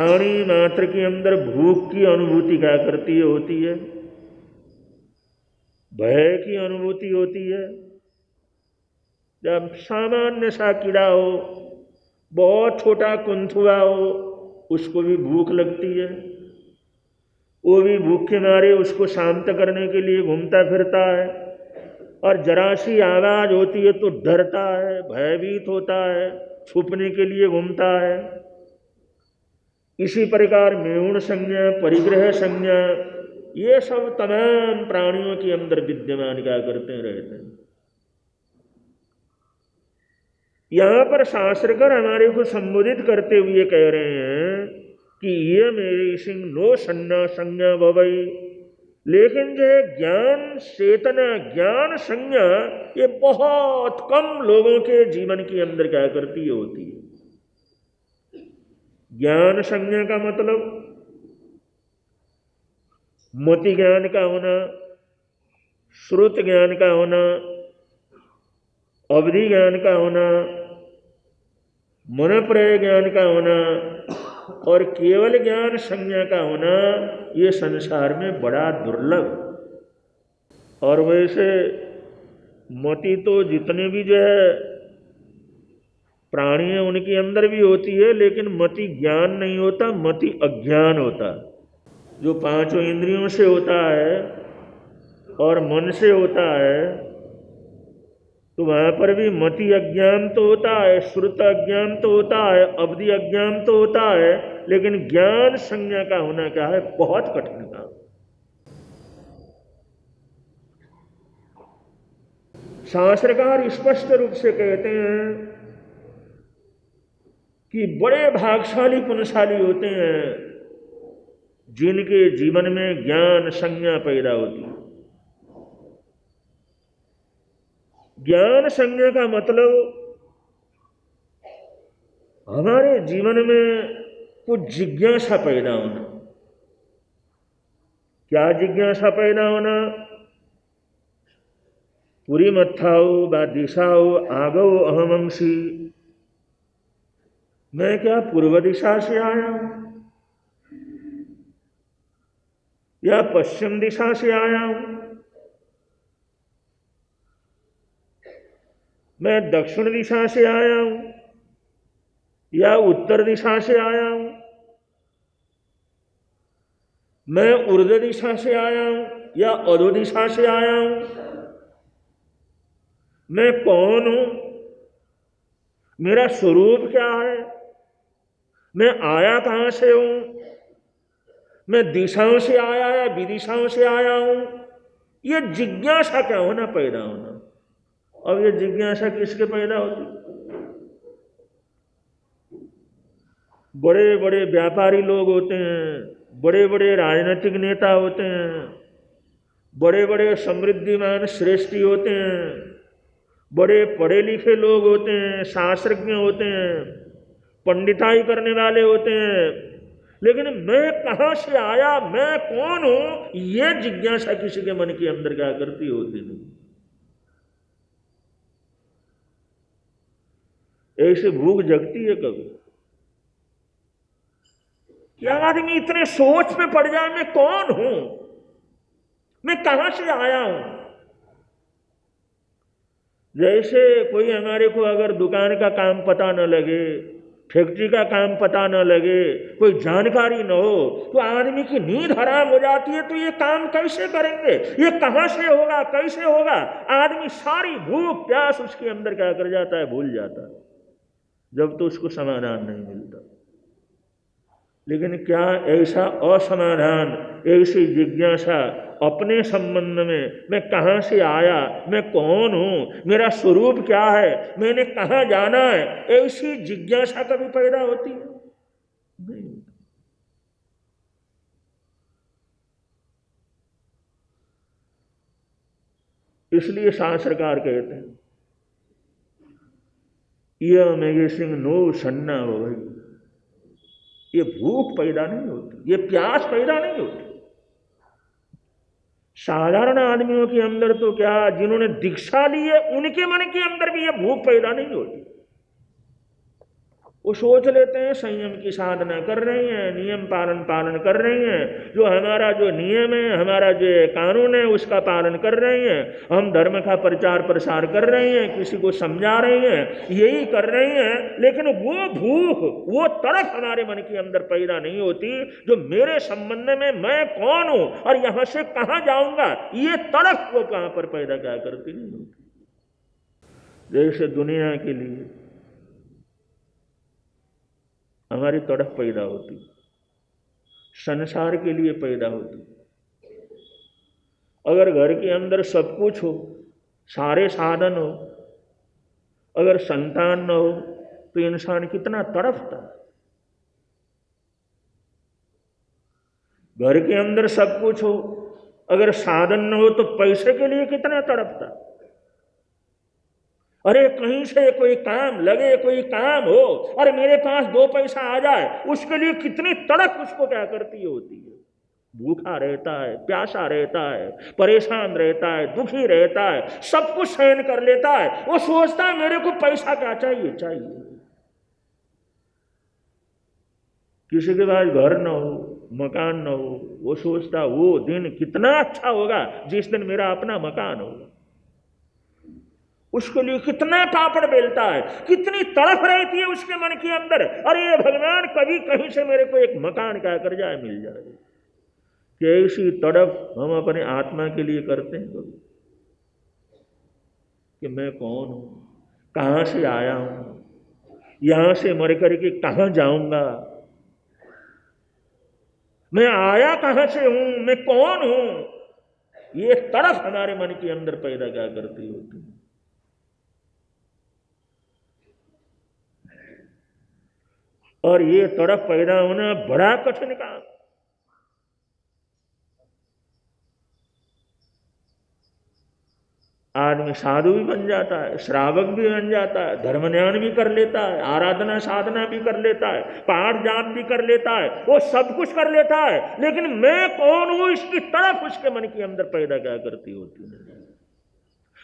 प्राणी मात्र के अंदर भूख की अनुभूति क्या करती है, होती है? भय की अनुभूति होती है। जब सामान्य सा कीड़ा हो, बहुत छोटा कुंथुआ हो, उसको भी भूख लगती है, वो भी भूख के मारे उसको शांत करने के लिए घूमता फिरता है, और जरा सी आवाज होती है तो डरता है, भयभीत होता है, छुपने के लिए घूमता है। इसी प्रकार मेहुण संज्ञा, परिग्रह संज्ञा, ये सब तमाम प्राणियों के अंदर विद्यमान क्या करते रहते हैं। यहां पर शास्त्रकार हमारे को संबोधित करते हुए कह रहे हैं कि ये मेरे सिंह नो संज्ञा संज्ञा भवई, लेकिन जो है ज्ञान चेतना, ज्ञान संज्ञा, ये बहुत कम लोगों के जीवन के अंदर क्या करती है, होती है। ज्ञान संज्ञा का मतलब मति ज्ञान का होना, श्रुत ज्ञान का होना, अवधि ज्ञान का होना, मनप्रय ज्ञान का होना और केवल ज्ञान संज्ञा का होना, ये संसार में बड़ा दुर्लभ। और वैसे मति तो जितने भी जो है प्राणी है उनके अंदर भी होती है, लेकिन मति ज्ञान नहीं होता, मति अज्ञान होता। जो पांचों इंद्रियों से होता है और मन से होता है, तो वहां पर भी मति अज्ञान तो होता है, श्रुत अज्ञान तो होता है, अवधि अज्ञान तो होता है, लेकिन ज्ञान संज्ञा का होना क्या है, बहुत कठिन काम। शास्त्रकार स्पष्ट रूप से कहते हैं कि बड़े भाग्यशाली पुण्यशाली होते हैं जिनके जीवन में ज्ञान संज्ञा पैदा होती है। ज्ञान संज्ञा का मतलब हमारे जीवन में कुछ जिज्ञासा पैदा होना। क्या जिज्ञासा पैदा होना? पूरी मत्थाओ बा दिशाओ आगो अहमंसी, मैं क्या पूर्व दिशा से आया हूं या पश्चिम दिशा से आया हूं, मैं दक्षिण दिशा से आया हूं या उत्तर दिशा से आया हूं, मैं ऊर्ध्व दिशा से आया हूं या अधो दिशा से आया हूं, मैं कौन हूं, मेरा स्वरूप क्या है, मैं आया कहां से हूं, मैं दिशाओं से आया या विदिशाओं से आया हूं, ये जिज्ञासा क्या होना, पैदा होना। अब ये जिज्ञासा किसके पैदा होती? बड़े बड़े व्यापारी लोग होते हैं, बड़े बड़े राजनीतिक नेता होते हैं, बड़े बड़े समृद्धिमान श्रेष्ठी होते हैं, बड़े पढ़े लिखे लोग होते हैं, शास्त्रज्ञ होते हैं, पंडिताई करने वाले होते हैं, लेकिन मैं कहां से आया, मैं कौन हूं, ये जिज्ञासा किसी के मन के अंदर क्या करती होती नहीं। ऐसे भूख जगती है कभी? क्या आदमी इतने सोच में पड़ जाए, मैं कौन हूं, मैं कहां से आया हूं। जैसे कोई हमारे को अगर दुकान का काम पता न लगे, फैक्ट्री का काम पता न लगे, कोई जानकारी न हो, तो आदमी की नींद हराम हो जाती है। तो ये काम कैसे करेंगे, ये कहां से होगा, कैसे होगा, आदमी सारी भूख प्यास उसके अंदर क्या कर जाता है, भूल जाता है, जब तो उसको समाधान नहीं मिलता। लेकिन क्या ऐसा असमाधान, ऐसी जिज्ञासा अपने संबंध में, मैं कहां से आया, मैं कौन हूं, मेरा स्वरूप क्या है, मैंने कहां जाना है, ऐसी जिज्ञासा कभी पैदा होती है? नहीं। इसलिए शास्त्रकार कहते हैं यह मेघे सिंह नो सन्ना हो गई, ये भूख पैदा नहीं होती, ये प्यास पैदा नहीं होती। साधारण आदमियों के अंदर तो क्या, जिन्होंने दीक्षा ली है उनके मन के अंदर भी ये भूख पैदा नहीं होती। वो सोच लेते हैं संयम की साधना कर रही हैं, नियम पालन कर रही हैं, जो हमारा जो नियम है, हमारा जो कानून है उसका पालन कर रही हैं, हम धर्म का प्रचार प्रसार कर रही हैं, किसी को समझा रही हैं, यही कर रही हैं। लेकिन वो भूख, वो तड़प हमारे मन के अंदर पैदा नहीं होती जो मेरे संबंध में मैं कौन हूं और यहां से कहां जाऊंगा, ये तड़प वो कहां पर पैदा क्या करती नहीं होती। जैसे दुनिया के लिए हमारी तड़प पैदा होती, संसार के लिए पैदा होती। अगर घर के अंदर सब कुछ हो, सारे साधन हो, अगर संतान न हो तो इंसान कितना तड़पता। घर के अंदर सब कुछ हो, अगर साधन न हो तो पैसे के लिए कितना तड़पता। अरे कहीं से कोई काम लगे, कोई काम हो और मेरे पास 2 पैसा आ जाए, उसके लिए कितनी तड़प उसको क्या करती होती है। भूखा रहता है, प्यासा रहता है, परेशान रहता है, दुखी रहता है, सब कुछ सहन कर लेता है, वो सोचता है मेरे को पैसा क्या चाहिए। किसी के पास घर न हो, मकान न हो, वो सोचता वो दिन कितना अच्छा होगा जिस दिन मेरा अपना मकान होगा। उसके लिए कितना पापड़ बेलता है, कितनी तड़प रहती है उसके मन के अंदर। अरे भगवान कभी कहीं से मेरे को एक मकान क्या कर जाए, मिल जाए। कैसी तड़प हम अपने आत्मा के लिए करते हैं कभी, कि मैं कौन हूं, कहां से आया हूं, यहां से मर करके कहां जाऊंगा, मैं आया कहां से हूं, मैं कौन हूं। ये तड़प हमारे मन के अंदर पैदा क्या करती होती है। और ये तड़प पैदा होना बड़ा कठिन काम। आदमी साधु भी बन जाता है, श्रावक भी बन जाता है, धर्म ज्ञान भी कर लेता है, आराधना साधना भी कर लेता है, पाठ जाप भी कर लेता है, वो सब कुछ कर लेता है, लेकिन मैं कौन हूं इसकी तड़प उसके मन के अंदर पैदा क्या करती होती है।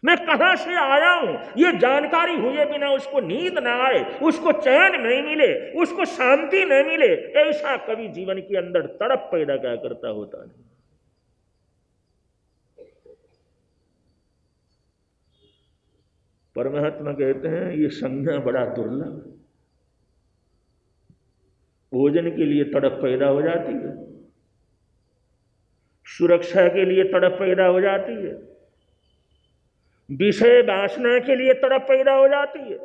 मैं कहां से आया हूं ये जानकारी हुए बिना उसको नींद ना आए, उसको चैन नहीं मिले, उसको शांति नहीं मिले, ऐसा कभी जीवन के अंदर तड़प पैदा क्या करता होता नहीं। परमात्मा कहते हैं ये संज्ञा बड़ा दुर्लभ। भोजन के लिए तड़प पैदा हो जाती है, सुरक्षा के लिए तड़प पैदा हो जाती है, विषय वासना के लिए तड़प पैदा हो जाती है।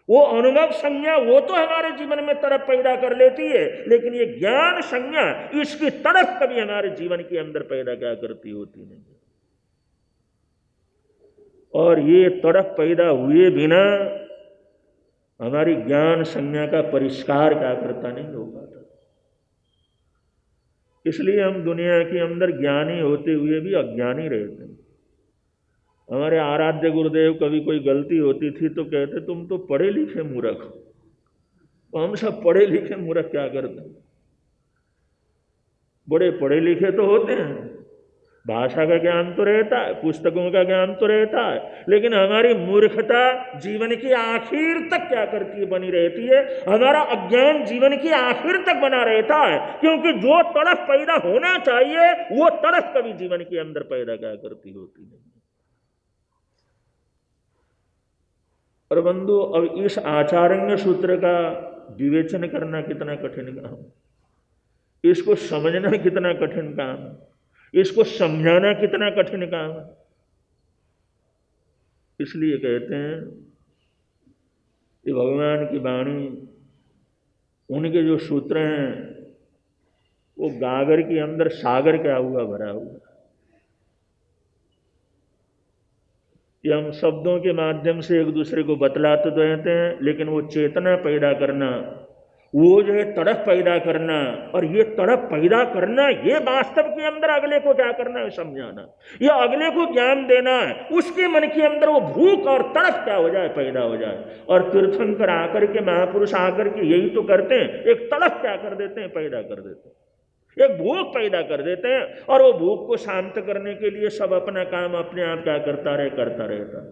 वो अनुभव संज्ञा वो तो हमारे जीवन में तड़प पैदा कर लेती है, लेकिन ये ज्ञान संज्ञा इसकी तड़प कभी हमारे जीवन के अंदर पैदा क्या करती होती नहीं। और ये तड़प पैदा हुए बिना हमारी ज्ञान संज्ञा का परिष्कार क्या करता नहीं हो पाता। इसलिए हम दुनिया के अंदर ज्ञानी होते हुए भी अज्ञानी रहते हैं। हमारे आराध्य गुरुदेव कभी कोई गलती होती थी तो कहते तुम तो पढ़े लिखे मूर्ख हो। तो हम सब पढ़े लिखे मूर्ख क्या करते हैं, बड़े पढ़े लिखे तो होते हैं, भाषा का ज्ञान तो रहता है, पुस्तकों का ज्ञान तो रहता है, लेकिन हमारी मूर्खता जीवन की आखिर तक क्या करती है, बनी रहती है। हमारा अज्ञान जीवन की आखिर तक बना रहता है, क्योंकि जो तड़प पैदा होना चाहिए वो तड़प कभी जीवन के अंदर पैदा क्या करती होती है। और बंधु, अब इस आचार्य सूत्र का विवेचन करना कितना कठिन काम, इसको समझना कितना कठिन काम, इसको समझाना कितना कठिन काम है। इसलिए कहते हैं कि भगवान की वाणी, उनके जो सूत्र हैं वो गागर के अंदर सागर क्या हुआ, भरा हुआ। कि हम शब्दों के माध्यम से एक दूसरे को बतलाते तो रहते हैं, लेकिन वो चेतना पैदा करना, वो जो है तड़प पैदा करना, और ये तड़प पैदा करना ये वास्तव के अंदर अगले को क्या करना है, समझाना, या अगले को ज्ञान देना है, उसके मन के अंदर वो भूख और तड़प क्या हो जाए, पैदा हो जाए। और तीर्थंकर आकर के, महापुरुष आकर के यही तो करते हैं, एक तड़प क्या कर देते हैं, पैदा कर देते हैं, एक भूख पैदा कर देते हैं। और वो भूख को शांत करने के लिए सब अपना काम अपने आप क्या करता रहता है।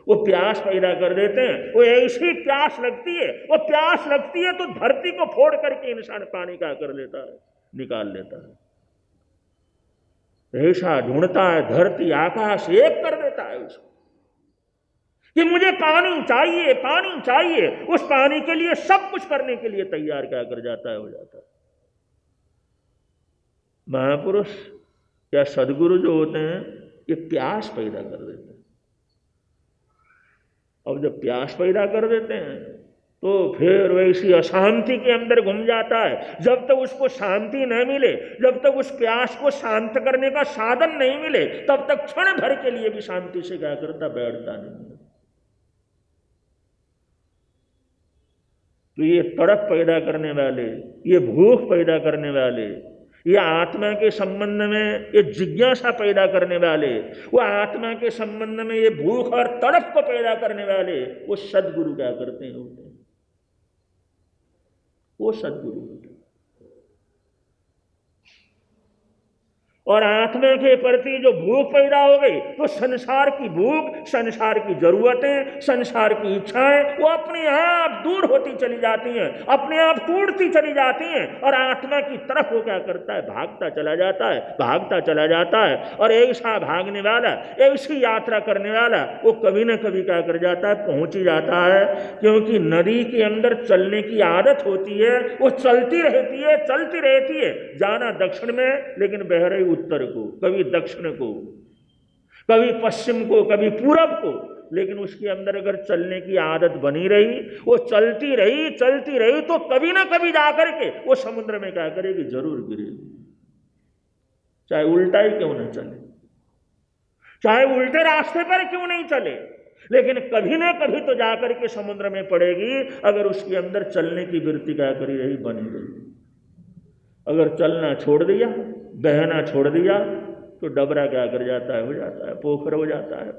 वो प्यास पैदा कर देते हैं। वो ऐसी प्यास लगती है, वो प्यास लगती है तो धरती को फोड़ करके इंसान पानी का कर लेता है, निकाल लेता है। ऐसा ढूंढता है, धरती आकाश एक कर देता है उसको कि मुझे पानी चाहिए, पानी चाहिए। उस पानी के लिए सब कुछ करने के लिए तैयार क्या कर जाता है, हो जाता है। महापुरुष या सदगुरु जो होते हैं ये प्यास पैदा कर देते हैं। अब जब प्यास पैदा कर देते हैं तो फिर वैसी अशांति के अंदर घुम जाता है। जब तक उसको शांति न मिले, जब तक उस प्यास को शांत करने का साधन नहीं मिले, तब तक क्षण भर के लिए भी शांति से क्या करता, बैठता नहीं। तो ये तड़प पैदा करने वाले, ये भूख पैदा करने वाले, ये आत्मा के संबंध में ये जिज्ञासा पैदा करने वाले, वो आत्मा के संबंध में ये भूख और तड़प को पैदा करने वाले, वो सद्गुरु क्या करते हैं, होते हैं। वो सद्गुरु होते हैं। और आत्मा के प्रति जो भूख पैदा हो गई तो संसार की भूख, संसार की जरूरतें, संसार की इच्छाएं वो अपने आप दूर होती चली जाती हैं, अपने आप टूटती चली जाती हैं। और आत्मा की तरफ वो क्या करता है, भागता चला जाता है, भागता चला जाता है। और ऐसा भागने वाला, ऐसी यात्रा करने वाला वो कभी ना कभी क्या कर जाता है, पहुंच ही जाता है। क्योंकि नदी के अंदर चलने की आदत होती है, वो चलती रहती है, चलती रहती है। जाना दक्षिण में लेकिन बह रही उत्तर को, कभी दक्षिण को, कभी पश्चिम को, कभी पूरब को। लेकिन उसके अंदर अगर चलने की आदत बनी रही, वो चलती रही, चलती रही, तो कभी ना कभी जाकर के वो समुद्र में क्या करेगी, जरूर गिरेगी। चाहे उल्टा ही क्यों ना चले, चाहे उल्टे रास्ते पर क्यों नहीं चले, लेकिन कभी ना कभी तो जाकर के समुद्र में पड़ेगी। अगर उसके अंदर चलने की वृत्ति क्या करी रही, बनी रही। अगर चलना छोड़ दिया, बहना छोड़ दिया, तो डबरा क्या कर जाता है, हो जाता है, पोखर हो जाता है,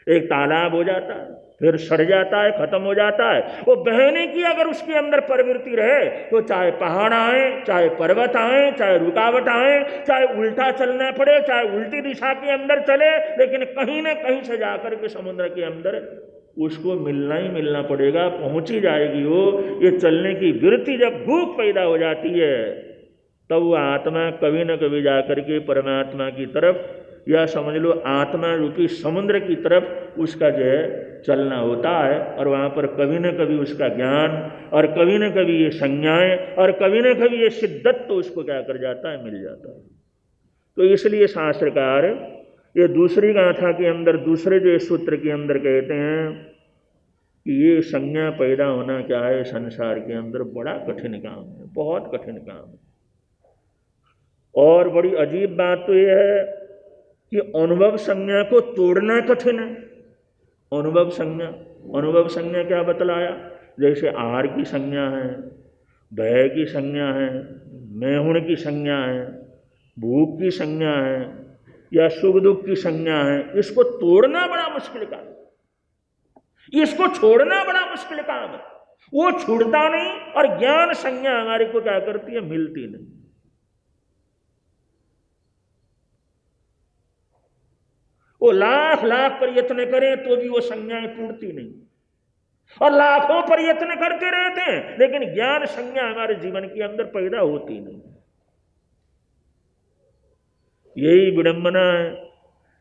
एक तालाब हो जाता है, फिर सड़ जाता है, खत्म हो जाता है। वो बहने की अगर उसके अंदर प्रवृत्ति रहे तो चाहे पहाड़ आए, चाहे पर्वत आए, चाहे रुकावट आए, चाहे उल्टा चलना पड़े, चाहे उल्टी दिशा के अंदर चले, लेकिन कहीं ना कहीं से जाकर के समुद्र के अंदर उसको मिलना ही मिलना पड़ेगा, पहुंची जाएगी वो। ये चलने की वृत्ति जब भूख पैदा हो जाती है तब वो आत्मा कभी न कभी जाकर के परमात्मा की तरफ, या समझ लो आत्मा रूपी समुद्र की तरफ उसका जो है चलना होता है। और वहाँ पर कभी न कभी उसका ज्ञान, और कभी न कभी ये संज्ञाएं, और कभी न कभी ये सिद्धत्व तो उसको क्या कर जाता है, मिल जाता है। तो इसलिए शास्त्रकार ये दूसरी गाथा के अंदर, दूसरे जो सूत्र के अंदर कहते हैं कि ये संज्ञा पैदा होना क्या है संसार के अंदर, बड़ा कठिन काम है, बहुत कठिन काम है। और बड़ी अजीब बात तो यह है कि अनुभव संज्ञा को तोड़ना कठिन है। अनुभव संज्ञा, अनुभव संज्ञा क्या बतलाया, जैसे आहार की संज्ञा है, भय की संज्ञा है, मैहुण की संज्ञा है, भूख की संज्ञा है, या सुख दुख की संज्ञा है। इसको तोड़ना बड़ा मुश्किल काम है, इसको छोड़ना बड़ा मुश्किल काम है। वो छूटता नहीं, और ज्ञान संज्ञा हमारे को क्या करती है, मिलती नहीं। वो लाख लाख प्रयत्न करें तो भी वो संज्ञाएं टूटती नहीं, और लाखों प्रयत्न करते रहते हैं लेकिन ज्ञान संज्ञा हमारे जीवन के अंदर पैदा होती नहीं। यही विडंबना है।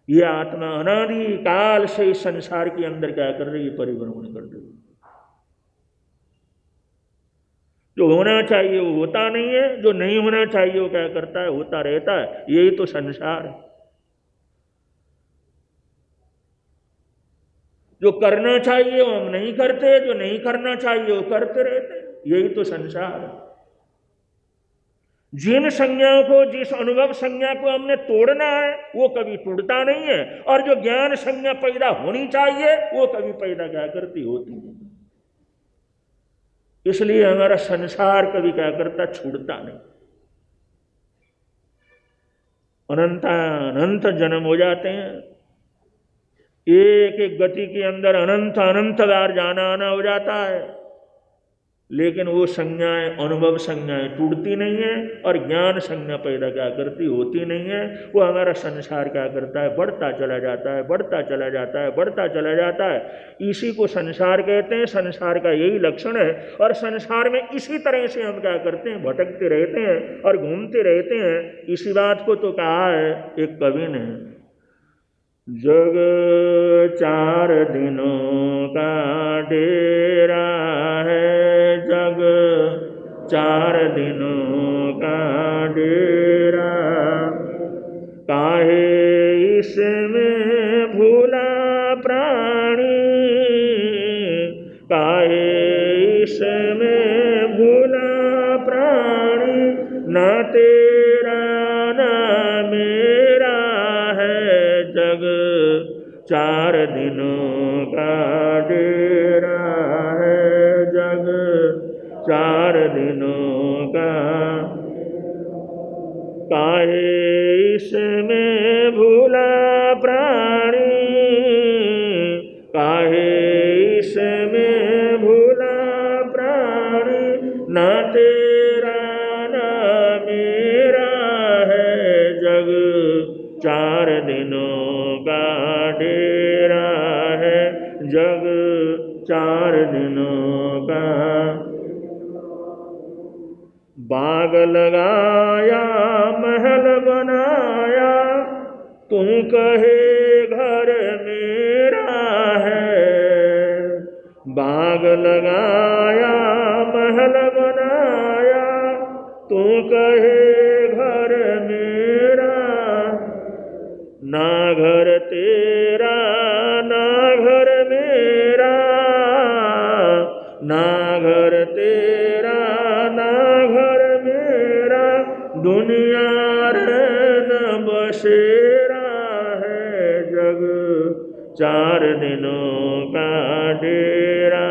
ये आत्मा अनादि काल से इस संसार के अंदर क्या कर रही है, परिभ्रमण कर रही है। जो होना चाहिए वो होता नहीं है, जो नहीं होना चाहिए वो क्या करता है, होता रहता है। यही तो संसार है। जो करना चाहिए वो हम नहीं करते, जो नहीं करना चाहिए वो करते रहते, यही तो संसार है। जिन संज्ञाओं को, जिस अनुभव संज्ञा को हमने तोड़ना है वो कभी टूटता नहीं है, और जो ज्ञान संज्ञा पैदा होनी चाहिए वो कभी पैदा क्या करती, होती नहीं। इसलिए हमारा संसार कभी क्या करता, छूटता नहीं। अनंत अनंत जन्म हो जाते हैं, एक एक गति के अंदर अनंत अनंत बार जाना आना हो जाता है। लेकिन वो संज्ञाएं, अनुभव संज्ञाएं टूटती नहीं है और ज्ञान संज्ञा पैदा क्या करती, होती नहीं है। वो हमारा संसार क्या करता है, बढ़ता चला जाता है, बढ़ता चला जाता है, बढ़ता चला जाता है। इसी को संसार कहते हैं, संसार का यही लक्षण है। और संसार में इसी तरह से हम क्या करते हैं, भटकते रहते हैं और घूमते रहते हैं। इसी बात को तो कहा है एक कवि ने, जग 4 दिनों का डेरा है, जग 4 दिनों का डेरा, काहे इसमें भूला प्राणी, काहे इसमें भूला प्राणी, ना तेरा ना मेरा है जग 4 दिनों का डेरा है, जग 4 दिनों का, काहे इसमें भूला प्राणी, काहे इसमें भूला प्राणी, ना तेरा ना मेरा है जग 4 दिनों का डेरा है, जग 4 दिनों का। बाग लगाया महल बनाया, तू कहे घर मेरा है, बाग लगाया महल बनाया, तू कहे घर मेरा, ना घर तेरा ना घर मेरा, ना घर तेरा ना घर मेरा, दुनिया रैन बसेरा है जग 4 दिनों का डेरा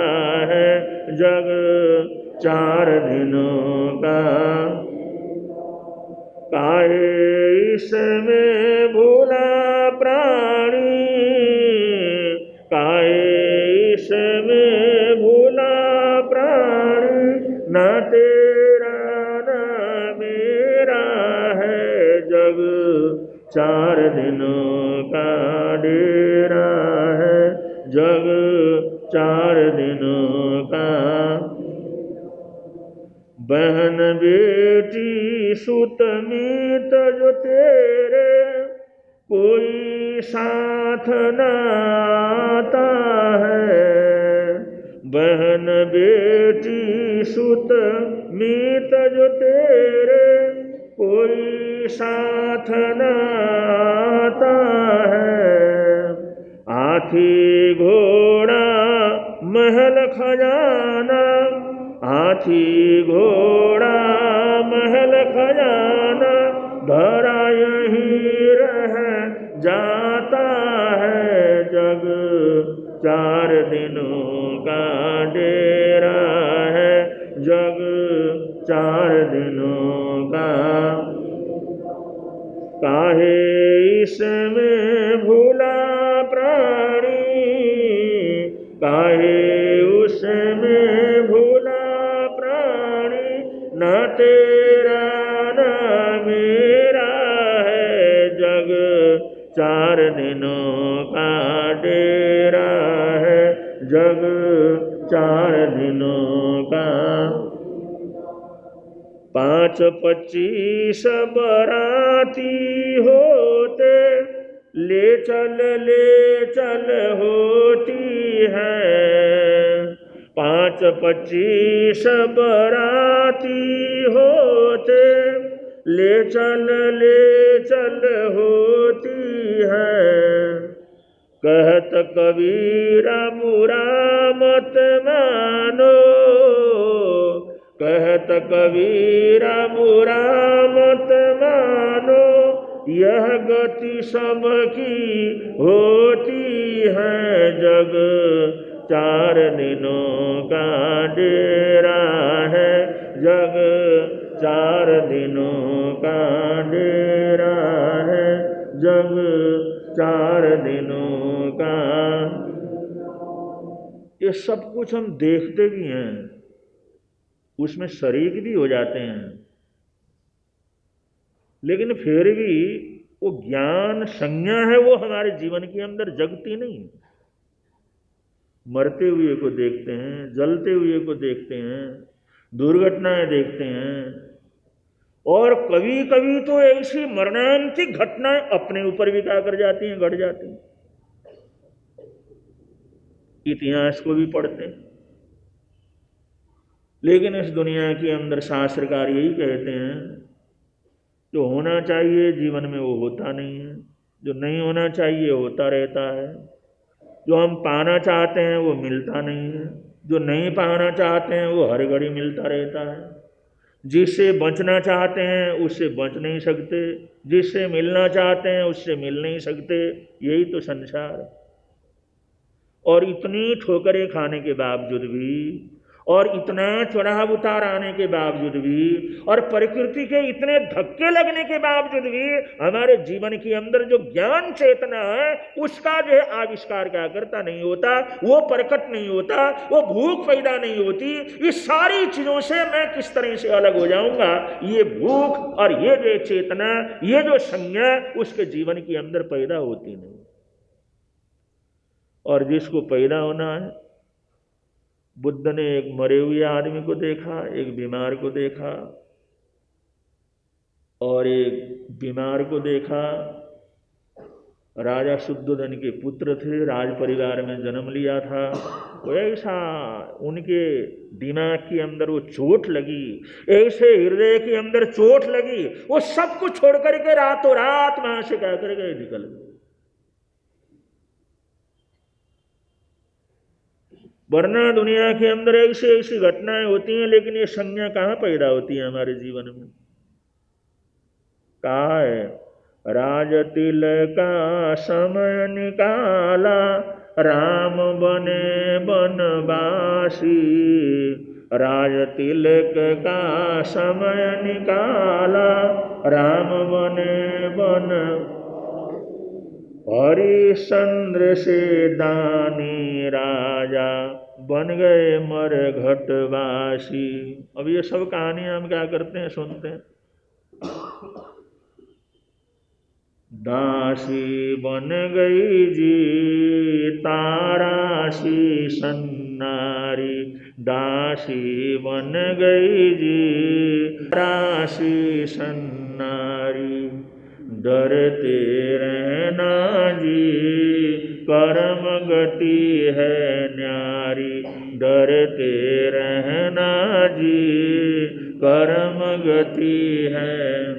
है, जग 4 दिनों का, काहे इसमें भूला प्राणी, काहे इसमें भूला प्राणी, ना तेरा ना मेरा है जग 4 दिनों का डेरा है, जग 4 दिनों का। बहन बेटी सुत मीत जो तेरे, कोई साथ न आता है, बहन बेटी सुत मीत जो तेरे, कोई साथ न आता है, हाथी घोड़ा महल खजाना, हाथी घोड़ा महल खजाना, धरा यहीं रह जाता है जग 4 दिनों का डेरा है, जग 4 दिनों का, काहे इसमें भूला प्राणी, काहे उसमें भूला प्राणी, ना तेरा ना मेरा है जग 4 दिनों का डेरा है, जग 4 दिनों का। 5 25 बराती होते, ले चल होती है, 5 25 बराती होते, ले चल होती है, कहत कबीरा बुरा मत मानो, कहत कबीरा बुरा मत मानो, यह गति सबकी होती है जग 4 दिनों का डेरा है, जग 4 दिनों का डेरा है, जग 4 दिनों का। ये सब कुछ हम देखते भी हैं, उसमें शरीक भी हो जाते हैं, लेकिन फिर भी वो ज्ञान संज्ञा है, वो हमारे जीवन के अंदर जगती नहीं। मरते हुए को देखते हैं, जलते हुए को देखते हैं, दुर्घटनाएं देखते हैं, और कभी कभी तो ऐसी मरणांतिक घटनाएं अपने ऊपर भी क्या कर जाती हैं, घट जाती हैं। इतिहास को भी पढ़ते हैं, लेकिन इस दुनिया के अंदर शास्त्रकार यही कहते हैं, जो होना चाहिए जीवन में वो होता नहीं है, जो नहीं होना चाहिए होता रहता है, जो हम पाना चाहते हैं वो मिलता नहीं है, जो नहीं पाना चाहते हैं वो हर घड़ी मिलता रहता है, जिससे बचना चाहते हैं उससे बच नहीं सकते, जिससे मिलना चाहते हैं उससे मिल नहीं सकते। यही तो संसार। और इतनी ठोकरें खाने के बावजूद भी, और इतना चढ़ाव उतार आने के बावजूद भी, और प्रकृति के इतने धक्के लगने के बावजूद भी हमारे जीवन के अंदर जो ज्ञान चेतना है उसका जो है आविष्कार क्या करता नहीं होता, वो प्रकट नहीं होता, वो भूख पैदा नहीं होती। इस सारी चीजों से मैं किस तरह से अलग हो जाऊंगा, ये भूख और ये जो चेतना, ये जो संज्ञा उसके जीवन के अंदर पैदा होती नहीं। और जिसको पैदा होना है, बुद्ध ने एक मरे हुए आदमी को देखा, एक बीमार को देखा, और एक बीमार को देखा। राजा शुद्धोधन के पुत्र थे, राज परिवार में जन्म लिया था। तो ऐसा उनके दिमाग के अंदर वो चोट लगी, ऐसे हृदय के अंदर चोट लगी, वो सब कुछ छोड़ करके रातों रात वहां से क्या कर गए, निकल गए। वरना दुनिया के अंदर ऐसी ऐसी घटनाएं होती हैं, लेकिन ये संज्ञा कहाँ पैदा होती है हमारे जीवन में। कहा है, राजतिल का समय निकाला, राम बने बनवासी। राजतिलक का समय निकाला, राम बने बन। हरिश्चंद्र से दानी राजा, बन गए मरघटवासी। अब ये सब कहानियां हम क्या करते हैं, सुनते हैं। दासी बन गई जी तारासी सन्नारी, दासी बन गई जी तारासी सन्नारी। डरते रहना जी कर्म गति है न्यारी, डरते रहना जी कर्म गति है।